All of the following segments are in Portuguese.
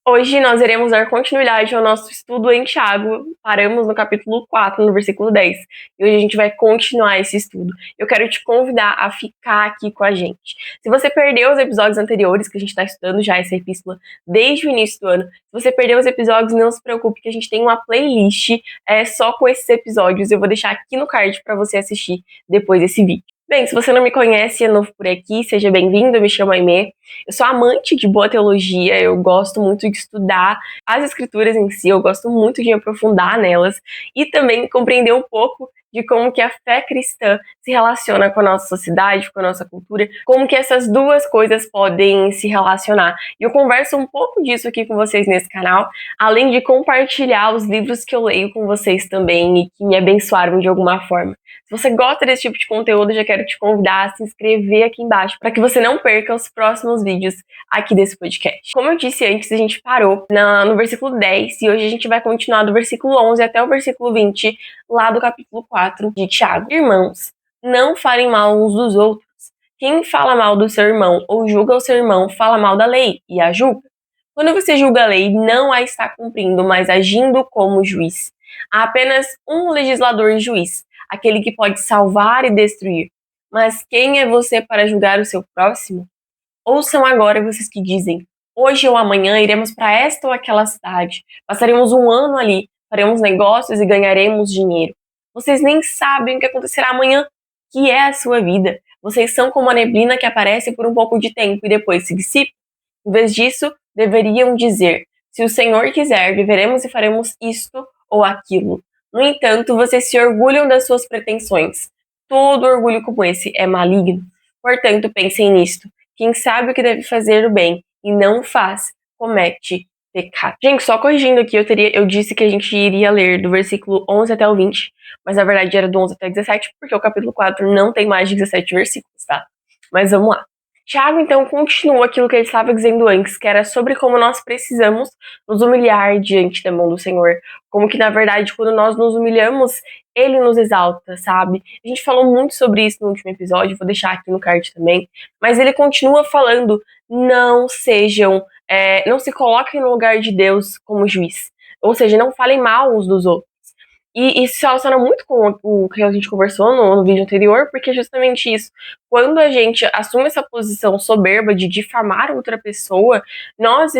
Hoje nós iremos dar continuidade ao nosso estudo em Tiago. Paramos no capítulo 4, no versículo 10. E hoje a gente vai continuar esse estudo. Eu quero te convidar a ficar aqui com a gente. Se você perdeu os episódios anteriores, que a gente está estudando já essa epístola desde o início do ano, se você perdeu os episódios, não se preocupe que a gente tem uma playlist só com esses episódios. Eu vou deixar aqui no card para você assistir depois desse vídeo. Bem, se você não me conhece e é novo por aqui, seja bem-vindo, eu me chamo Aimee. Eu sou amante de boa teologia, eu gosto muito de estudar as escrituras em si, eu gosto muito de me aprofundar nelas e também compreender um pouco de como que a fé cristã se relaciona com a nossa sociedade, com a nossa cultura, como que essas duas coisas podem se relacionar. E eu converso um pouco disso aqui com vocês nesse canal, além de compartilhar os livros que eu leio com vocês também e que me abençoaram de alguma forma. Se você gosta desse tipo de conteúdo, eu já quero te convidar a se inscrever aqui embaixo para que você não perca os próximos vídeos aqui desse podcast. Como eu disse antes, a gente parou no versículo 10 e hoje a gente vai continuar do versículo 11 até o versículo 20, lá do capítulo 4 de Tiago. Irmãos, não falem mal uns dos outros. Quem fala mal do seu irmão ou julga o seu irmão, fala mal da lei e a julga. Quando você julga a lei, não a está cumprindo, mas agindo como juiz. Há apenas um legislador e juiz, aquele que pode salvar e destruir. Mas quem é você para julgar o seu próximo? Ouçam agora vocês que dizem: hoje ou amanhã iremos para esta ou aquela cidade, passaremos um ano ali, faremos negócios e ganharemos dinheiro. Vocês nem sabem o que acontecerá amanhã, que é a sua vida. Vocês são como a neblina que aparece por um pouco de tempo e depois se dissipa. Em vez disso, deveriam dizer: se o Senhor quiser, viveremos e faremos isto ou aquilo. No entanto, vocês se orgulham das suas pretensões. Todo orgulho como esse é maligno. Portanto, pensem nisto. Quem sabe o que deve fazer o bem e não faz, comete pecado. Gente, só corrigindo aqui, eu disse que a gente iria ler do versículo 11 até o 20, mas na verdade era do 11 até 17, porque o capítulo 4 não tem mais de 17 versículos, tá? Mas vamos lá. Tiago, então, continua aquilo que ele estava dizendo antes, que era sobre como nós precisamos nos humilhar diante da mão do Senhor. Como que, na verdade, quando nós nos humilhamos, Ele nos exalta, sabe? A gente falou muito sobre isso no último episódio, vou deixar aqui no card também. Mas ele continua falando, não sejam, não se coloquem no lugar de Deus como juiz. Ou seja, não falem mal uns dos outros. E isso se relaciona muito com o que a gente conversou no vídeo anterior, porque é justamente isso. Quando a gente assume essa posição soberba de difamar outra pessoa, nós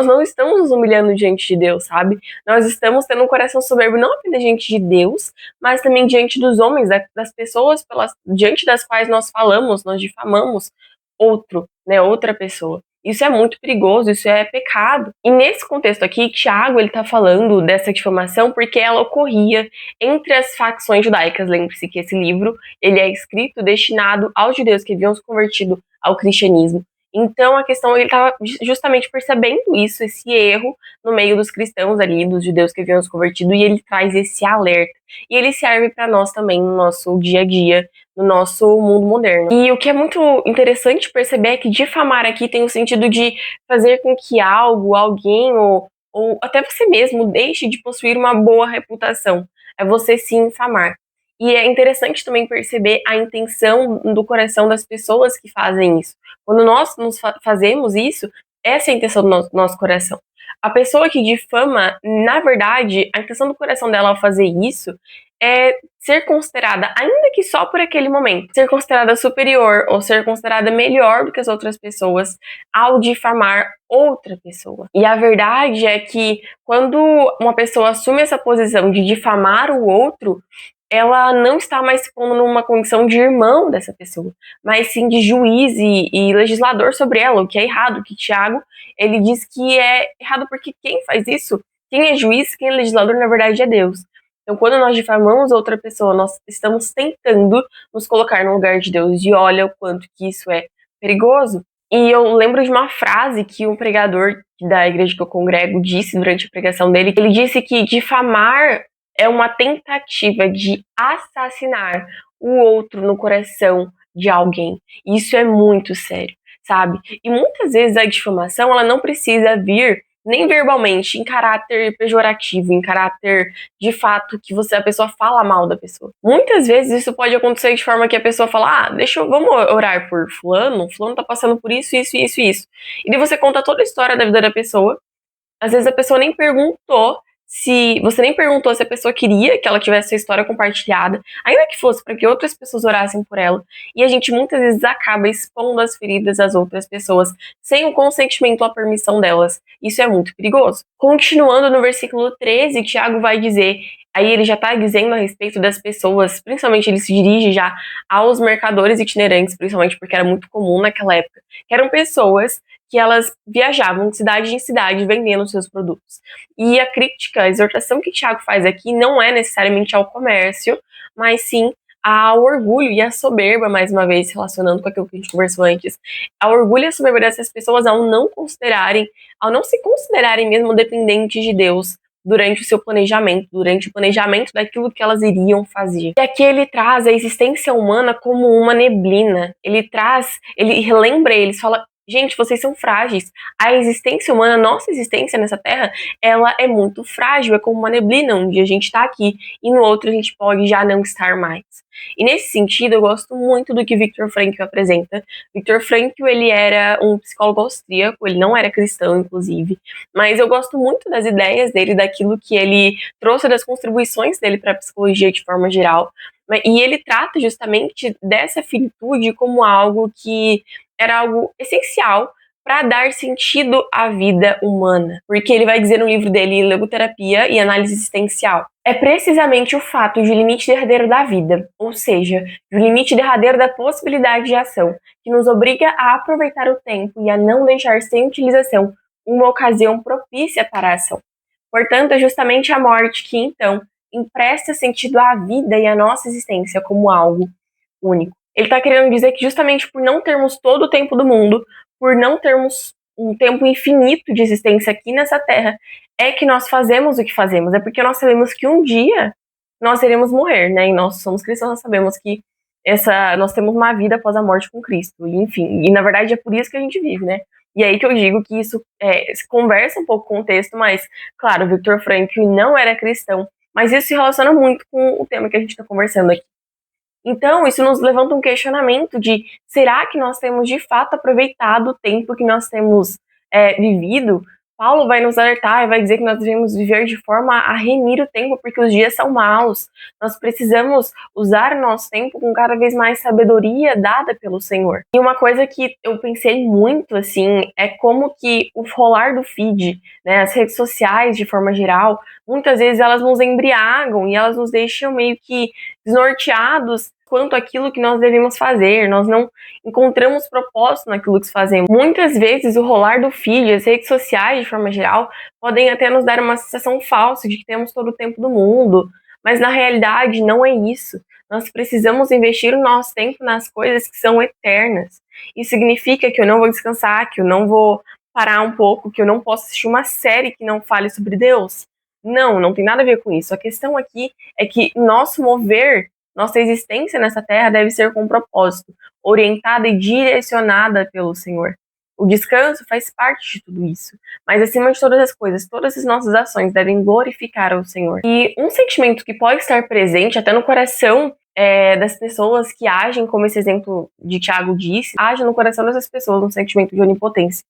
não estamos nos humilhando diante de Deus, sabe? Nós estamos tendo um coração soberbo não apenas diante de Deus, mas também diante dos homens, das pessoas diante das quais nós falamos, nós difamamos outra pessoa. Isso é muito perigoso, isso é pecado. E nesse contexto aqui, Tiago ele tá falando dessa difamação porque ela ocorria entre as facções judaicas. Lembre-se que esse livro ele é escrito destinado aos judeus que haviam se convertido ao cristianismo. Então a questão, ele estava justamente percebendo isso, esse erro no meio dos cristãos ali, dos judeus que haviam se convertido, e ele traz esse alerta. E ele serve para nós também no nosso dia a dia, no nosso mundo moderno. E o que é muito interessante perceber é que difamar aqui tem o sentido de fazer com que algo, alguém ou até você mesmo deixe de possuir uma boa reputação. É você se infamar. E é interessante também perceber a intenção do coração das pessoas que fazem isso. Quando nós fazemos isso, essa é a intenção do nosso coração. A pessoa que difama, na verdade, a intenção do coração dela ao fazer isso é ser considerada, ainda que só por aquele momento, ser considerada superior ou ser considerada melhor do que as outras pessoas ao difamar outra pessoa. E a verdade é que quando uma pessoa assume essa posição de difamar o outro, ela não está mais se pondo numa condição de irmão dessa pessoa, mas sim de juiz e legislador sobre ela, o que é errado, que Tiago, ele diz que é errado porque quem faz isso, quem é juiz, quem é legislador, na verdade é Deus. Então, quando nós difamamos outra pessoa, nós estamos tentando nos colocar no lugar de Deus, e olha o quanto que isso é perigoso. E eu lembro de uma frase que um pregador da igreja que eu congrego disse durante a pregação dele, ele disse que difamar é uma tentativa de assassinar o outro no coração de alguém. Isso é muito sério, sabe? E muitas vezes a difamação, ela não precisa vir nem verbalmente, em caráter pejorativo, em caráter de fato que a pessoa fala mal da pessoa. Muitas vezes isso pode acontecer de forma que a pessoa fala, vamos orar por fulano tá passando por isso, isso, isso, isso. E daí você conta toda a história da vida da pessoa, Às vezes a pessoa nem perguntou se você nem perguntou se a pessoa queria que ela tivesse a história compartilhada, ainda que fosse para que outras pessoas orassem por ela. E a gente muitas vezes acaba expondo as feridas às outras pessoas sem o consentimento ou a permissão delas. Isso é muito perigoso. Continuando no versículo 13, Tiago vai dizer, aí ele já está dizendo a respeito das pessoas, principalmente ele se dirige já aos mercadores itinerantes, principalmente porque era muito comum naquela época, que eram pessoas que elas viajavam de cidade em cidade vendendo seus produtos. E a crítica, a exortação que Tiago faz aqui não é necessariamente ao comércio, mas sim ao orgulho e à soberba, mais uma vez, relacionando com aquilo que a gente conversou antes, ao orgulho e à soberba dessas pessoas ao não se considerarem mesmo dependentes de Deus durante o seu planejamento, durante o planejamento daquilo que elas iriam fazer. E aqui ele traz a existência humana como uma neblina. Ele relembra eles, fala, gente, vocês são frágeis. A existência humana, a nossa existência nessa terra, ela é muito frágil, é como uma neblina. Um dia a gente está aqui e no outro a gente pode já não estar mais. E nesse sentido, eu gosto muito do que Viktor Frankl apresenta. Viktor Frankl, ele era um psicólogo austríaco, ele não era cristão, inclusive, mas eu gosto muito das ideias dele, daquilo que ele trouxe, das contribuições dele para a psicologia de forma geral. E ele trata justamente dessa finitude como algo que era algo essencial para dar sentido à vida humana. Porque ele vai dizer no livro dele, Logoterapia e Análise Existencial, é precisamente o fato de limite derradeiro da vida, ou seja, do limite derradeiro da possibilidade de ação, que nos obriga a aproveitar o tempo e a não deixar sem utilização uma ocasião propícia para a ação. Portanto, é justamente a morte que, então, empresta sentido à vida e à nossa existência como algo único. Ele está querendo dizer que justamente por não termos todo o tempo do mundo, por não termos um tempo infinito de existência aqui nessa terra, é que nós fazemos o que fazemos. É porque nós sabemos que um dia nós iremos morrer, né? E nós somos cristãos, nós sabemos que nós temos uma vida após a morte com Cristo. E, enfim, e na verdade é por isso que a gente vive, né? E aí que eu digo que isso se conversa um pouco com o texto, mas, claro, Viktor Frankl não era cristão, mas isso se relaciona muito com o tema que a gente está conversando aqui. Então, isso nos levanta um questionamento de, será que nós temos de fato aproveitado o tempo que nós temos vivido? Paulo vai nos alertar e vai dizer que nós devemos viver de forma a remir o tempo, porque os dias são maus. Nós precisamos usar o nosso tempo com cada vez mais sabedoria dada pelo Senhor. E uma coisa que eu pensei muito, assim, é como que o rolar do feed, né, as redes sociais de forma geral, muitas vezes elas nos embriagam e elas nos deixam meio que desnorteados quanto àquilo que nós devemos fazer. Nós não encontramos propósito naquilo que fazemos. Muitas vezes o rolar do feed, as redes sociais de forma geral, podem até nos dar uma sensação falsa de que temos todo o tempo do mundo, mas na realidade não é isso. Nós precisamos investir o nosso tempo nas coisas que são eternas. Isso significa que eu não vou descansar, que eu não vou parar um pouco, que eu não posso assistir uma série que não fale sobre Deus. Não, não tem nada a ver com isso. A questão aqui é que nosso mover, nossa existência nessa terra deve ser com propósito, orientada e direcionada pelo Senhor. O descanso faz parte de tudo isso, mas acima de todas as coisas, todas as nossas ações devem glorificar ao Senhor. E um sentimento que pode estar presente até no coração das pessoas que agem, como esse exemplo de Tiago disse, agem no coração dessas pessoas um sentimento de onipotência.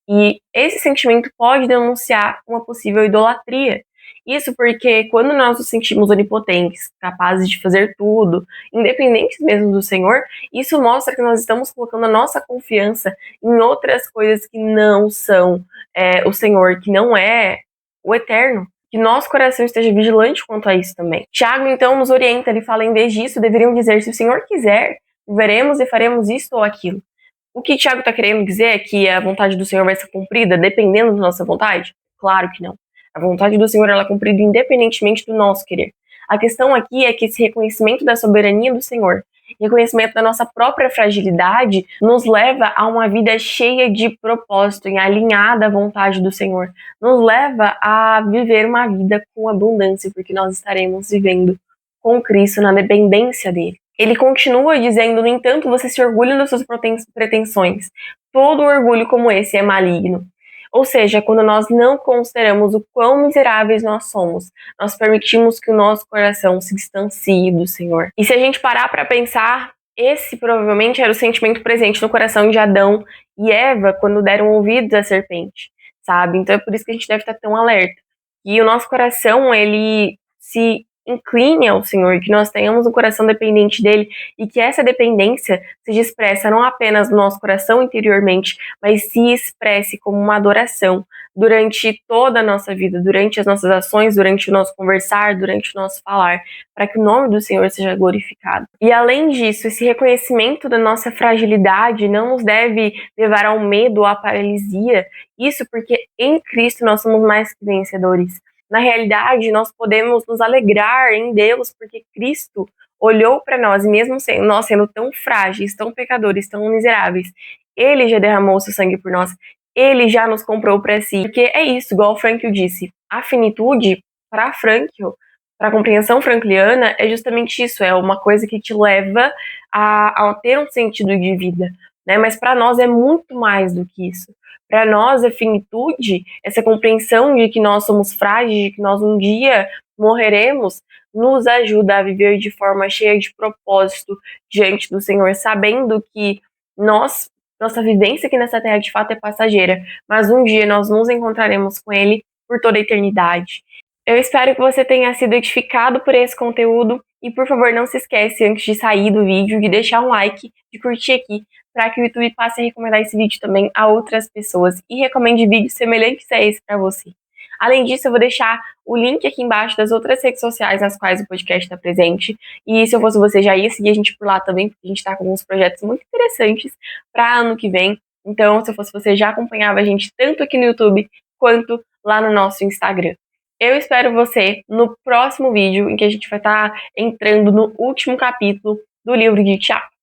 E esse sentimento pode denunciar uma possível idolatria. Isso porque quando nós nos sentimos onipotentes, capazes de fazer tudo, independentes mesmo do Senhor, isso mostra que nós estamos colocando a nossa confiança em outras coisas que não são o Senhor, que não é o eterno. Que nosso coração esteja vigilante quanto a isso também. Tiago, então, nos orienta, ele fala, em vez disso, deveriam dizer, se o Senhor quiser, veremos e faremos isto ou aquilo. O que Tiago está querendo dizer é que a vontade do Senhor vai ser cumprida dependendo da nossa vontade? Claro que não. A vontade do Senhor ela é cumprida independentemente do nosso querer. A questão aqui é que esse reconhecimento da soberania do Senhor, reconhecimento da nossa própria fragilidade, nos leva a uma vida cheia de propósito e alinhada à vontade do Senhor. Nos leva a viver uma vida com abundância, porque nós estaremos vivendo com Cristo na dependência dele. Ele continua dizendo, no entanto, você se orgulha das suas pretensões. Todo orgulho como esse é maligno. Ou seja, quando nós não consideramos o quão miseráveis nós somos, nós permitimos que o nosso coração se distancie do Senhor. E se a gente parar para pensar, esse provavelmente era o sentimento presente no coração de Adão e Eva quando deram ouvidos à serpente. sabe? Então é por isso que a gente deve estar tão alerta. E o nosso coração, ele se incline ao Senhor, que nós tenhamos um coração dependente dele e que essa dependência seja expressa não apenas no nosso coração interiormente, mas se expresse como uma adoração durante toda a nossa vida, durante as nossas ações, durante o nosso conversar, durante o nosso falar, para que o nome do Senhor seja glorificado. E além disso, esse reconhecimento da nossa fragilidade não nos deve levar ao medo ou à paralisia, isso porque em Cristo nós somos mais que vencedores. Na realidade, nós podemos nos alegrar em Deus, porque Cristo olhou para nós, e mesmo nós sendo tão frágeis, tão pecadores, tão miseráveis, Ele já derramou o seu sangue por nós, Ele já nos comprou para si. Porque é isso, igual o Frankl disse, a finitude, para Frankl, para a compreensão frankliana, é justamente isso, é uma coisa que te leva a ter um sentido de vida, né? Mas para nós é muito mais do que isso. Para nós, a finitude, essa compreensão de que nós somos frágeis, de que nós um dia morreremos, nos ajuda a viver de forma cheia de propósito diante do Senhor, sabendo que nossa vivência aqui nessa terra de fato é passageira, mas um dia nós nos encontraremos com Ele por toda a eternidade. Eu espero que você tenha sido edificado por esse conteúdo e, por favor, não se esquece, antes de sair do vídeo, de deixar um like, de curtir aqui, para que o YouTube passe a recomendar esse vídeo também a outras pessoas e recomende vídeos semelhantes a esse para você. Além disso, eu vou deixar o link aqui embaixo das outras redes sociais nas quais o podcast está presente. E se eu fosse você, já ia seguir a gente por lá também, porque a gente está com alguns projetos muito interessantes para ano que vem. Então, se eu fosse você, já acompanhava a gente tanto aqui no YouTube quanto lá no nosso Instagram. Eu espero você no próximo vídeo, em que a gente vai estar entrando no último capítulo do livro de Tiago.